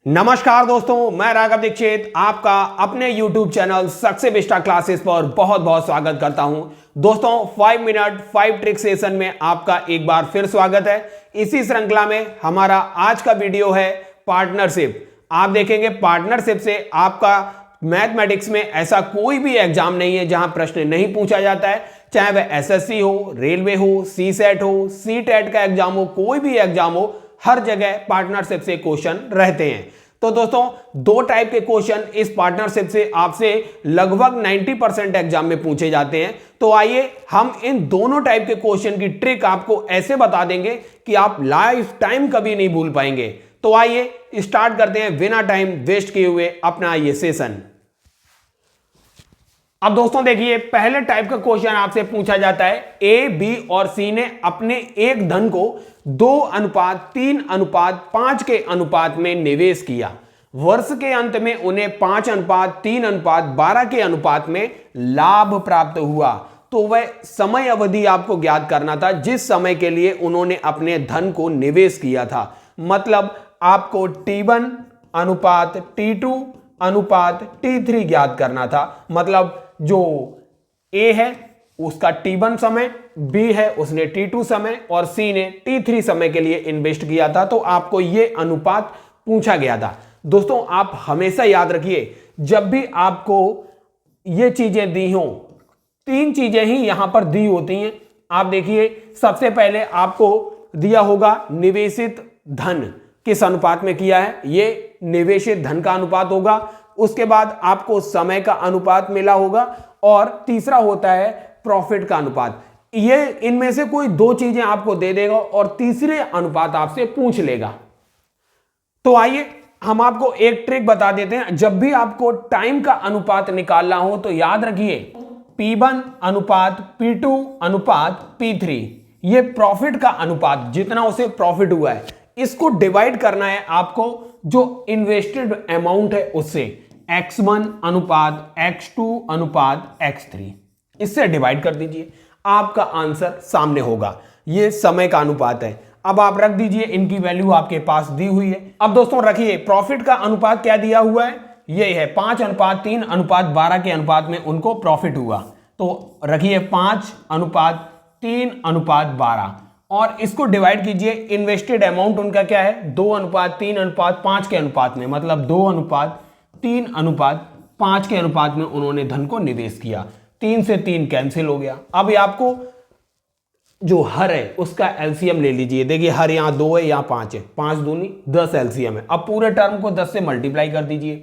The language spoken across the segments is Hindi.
नमस्कार दोस्तों, मैं राघव दीक्षित आपका अपने YouTube channel success Vista classes पर बहुत बहुत स्वागत करता हूं। दोस्तों 5 मिनट 5 ट्रिक सेशन में आपका एक बार फिर स्वागत है। इसी श्रृंखला में हमारा आज का वीडियो है पार्टनरशिप। आप देखेंगे पार्टनरशिप से आपका मैथमेटिक्स में ऐसा कोई भी एग्जाम नहीं है जहां प्रश्न नहीं पूछा जाता है, चाहे वह एसएससी हो, रेलवे हो, सीसेट हो, सीटेट का एग्जाम हो, कोई भी एग्जाम हो, हर जगह पार्टनरशिप से क्वेश्चन रहते हैं। तो दोस्तों दो टाइप के क्वेश्चन इस पार्टनरशिप से आपसे लगभग 90% एग्जाम में पूछे जाते हैं। तो आइए हम इन दोनों टाइप के क्वेश्चन की ट्रिक आपको ऐसे बता देंगे कि आप लाइफ टाइम कभी नहीं भूल पाएंगे। तो आइए स्टार्ट करते हैं बिना टाइम वेस्ट किए हुए अपना ये सेशन। अब दोस्तों देखिए, पहले टाइप का क्वेश्चन आपसे पूछा जाता है, ए, बी और सी ने अपने एक धन को 2:3:5 के अनुपात में निवेश किया। वर्ष के अंत में उन्हें 5:3:12 के अनुपात में लाभ प्राप्त हुआ। तो वह समय अवधि आपको ज्ञात करना था जिस समय के लिए उन्होंने अपने धन को निवेश किया था। मतलब आपको T1 अनुपात T2 अनुपात T3 ज्ञात करना था। मतलब जो A है उसका T1 समय, B है उसने T2 समय और C ने T3 समय के लिए इन्वेस्ट किया था। तो आपको यह अनुपात पूछा गया था। दोस्तों आप हमेशा याद रखिए, जब भी आपको ये चीजें दी हो, तीन चीजें ही यहां पर दी होती हैं। आप देखिए, सबसे पहले आपको दिया होगा निवेशित धन किस अनुपात में किया है, ये निवेशित धन का अनुपात होगा। उसके बाद आपको समय का अनुपात मिला होगा और तीसरा होता है प्रॉफिट का अनुपात। ये इनमें से कोई दो चीजें आपको दे देगा और तीसरे अनुपात आपसे पूछ लेगा। तो आइए हम आपको एक ट्रिक बता देते हैं। जब भी आपको टाइम का अनुपात निकालना हो तो याद रखिए P1 अनुपात P2 अनुपात P3, ये प्रॉफिट का अनुपात, जितना उसे प्रॉफिट हुआ है इसको डिवाइड करना है आपको जो इन्वेस्टेड अमाउंट है उससे। X1 अनुपात X2 अनुपात X3, इससे डिवाइड कर दीजिए, आपका आंसर सामने होगा। ये समय का अनुपात है। अब आप रख दीजिए, इनकी वैल्यू आपके पास दी हुई है। अब दोस्तों रखिए, प्रॉफिट का अनुपात क्या दिया हुआ है, ये है 5:3:12 के अनुपात में उनको प्रॉफिट हुआ। तो रखिए 5:3:12 और इसको डिवाइड कीजिए, इन्वेस्टेड अमाउंट उनका क्या है 2:3:5 के अनुपात में। मतलब 2:3:5 के अनुपात में उन्होंने धन को निवेश किया। 3 से 3 कैंसिल हो गया। अब आपको जो हर है उसका एलसीएम ले लीजिए। देखिए हर यहां 2 है, यहां 5 है, 5 दूनी 10 एलसीएम है। अब पूरे टर्म को 10 से मल्टीप्लाई कर दीजिए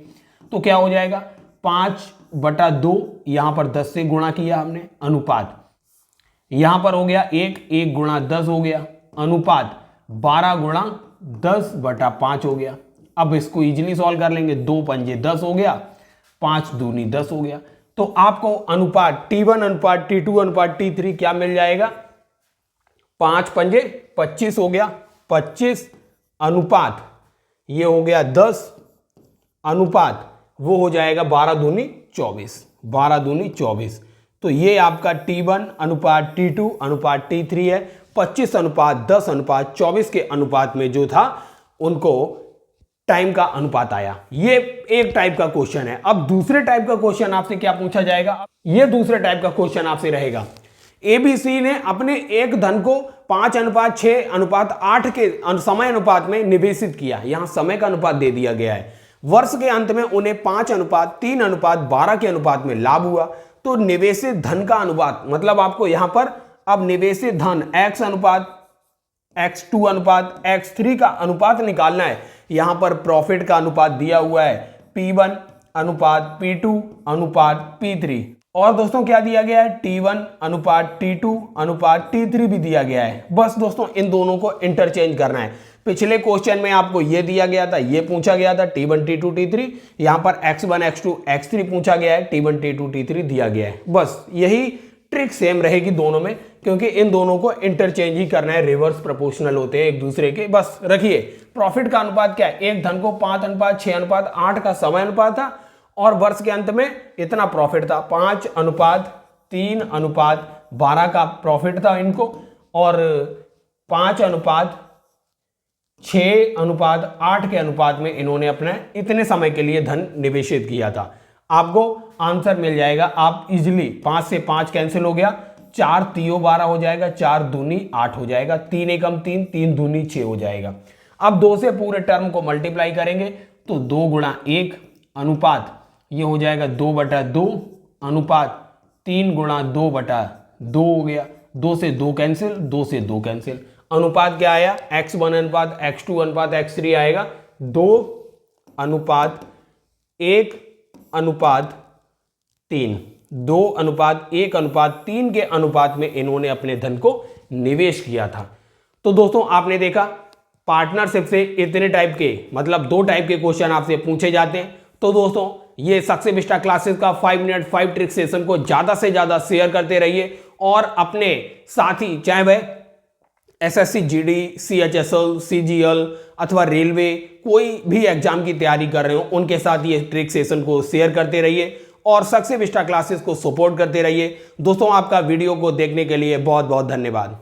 तो क्या हो जाएगा 5/2, यहां पर 10 से गुणा किया हमने, अनुपात यहां पर हो गया 1 गुणा 10 हो गया, अनुपात 12 गुणा 10/5 हो गया। अब इसको इजीली सॉल्व कर लेंगे, 2 पंजे 10 हो गया, 5 दूनी 10 हो गया। तो आपको अनुपात T1 अनुपात T2 अनुपात T3 क्या मिल जाएगा, 5 पंजे 25 हो गया, 25 अनुपात ये हो गया 10 अनुपात वो हो जाएगा 12 दूनी 24, 12 दूनी 24। तो ये आपका T1 अनुपात T2 अनुपात T3 है। 25 अनुपात 10 अनुपात 24 के अनुपात में जो था उनको टाइम का अनुपात आया। ये एक टाइप का क्वेश्चन है। अब दूसरे टाइप का क्वेश्चन आपसे क्या पूछा जाएगा, ये दूसरे टाइप का क्वेश्चन आपसे रहेगा, एबीसी ने अपने एक धन को 5:6:8 के समय अनुपात में निवेशित किया। यहां समय का अनुपात दे दिया गया है। वर्ष के अंत में उन्हें 5:3:12 के अनुपात में लाभ हुआ। तो निवेशित धन का अनुपात, मतलब आपको यहां पर अब निवेशित धन X अनुपात X2 अनुपात X3 का अनुपात निकालना है। यहां पर प्रॉफिट का अनुपात दिया हुआ है P1 अनुपात P2 अनुपात P3 और दोस्तों क्या दिया गया है T1 अनुपात T2 अनुपात T3 भी दिया गया है। बस दोस्तों इन दोनों को इंटरचेंज करना है। पिछले क्वेश्चन में आपको ये दिया गया था, ये पूछा गया था T1 T2 T3, यहां पर X1 X2 X3 पूछा गया है, T1 T2 T3 दिया गया है। बस यही ट्रिक सेम रहेगी दोनों में, क्योंकि इन दोनों को इंटरचेंज ही करना है, रिवर्स प्रोपोर्शनल होते हैं एक दूसरे के। बस रखिए प्रॉफिट का अनुपात क्या है, एक धन को 5:6:8 का समय अनुपात था और वर्ष के अंत में इतना प्रॉफिट था, 5:3:12 का प्रॉफिट था इनको और 5:3 6:8 के अनुपात में इन्होंने अपने इतने समय के लिए धन निवेशित किया था। आपको आंसर मिल जाएगा। आप इजिली 5 से 5 कैंसिल हो गया, 4 3 12 हो जाएगा, 4 दूनी 8 हो जाएगा, 3 एकम 3, 3 दूनी 6 हो जाएगा। अब 2 से पूरे टर्म को मल्टीप्लाई करेंगे तो 2 गुणा 1 अनुपात ये हो जाएगा 2/2 अनुपात 3 गुणा 2/2 हो गया। 2 से 2 कैंसिल, 2 से 2 कैंसिल। अनुपात क्या आया? x1 अनुपात x2 अनुपात x3 आएगा 2:1 अनुपात 3। 2:1 के अनुपात में इन्होंने अपने धन को निवेश किया था। तो दोस्तों आपने देखा पार्टनरशिप से इतने टाइप के मतलब 2 टाइप के क्वेश्चन आपसे पूछे जाते हैं। तो दोस्तों ये सक्सेस विस्टा क्लासेस का 5 मिनट 5 ट्रिक सेशन को ज्यादा से ज्यादा शेयर करते रहिए और अपने साथी चाहे वह एसएससी जीडी, सीएचएसएल, सीजीएल अथवा रेलवे कोई भी एग्जाम की तैयारी कर रहे हो उनके साथ ये ट्रिक सेशन को शेयर करते रहिए और सक्सेस विस्टा क्लासेस को सपोर्ट करते रहिए। दोस्तों आपका वीडियो को देखने के लिए बहुत बहुत धन्यवाद।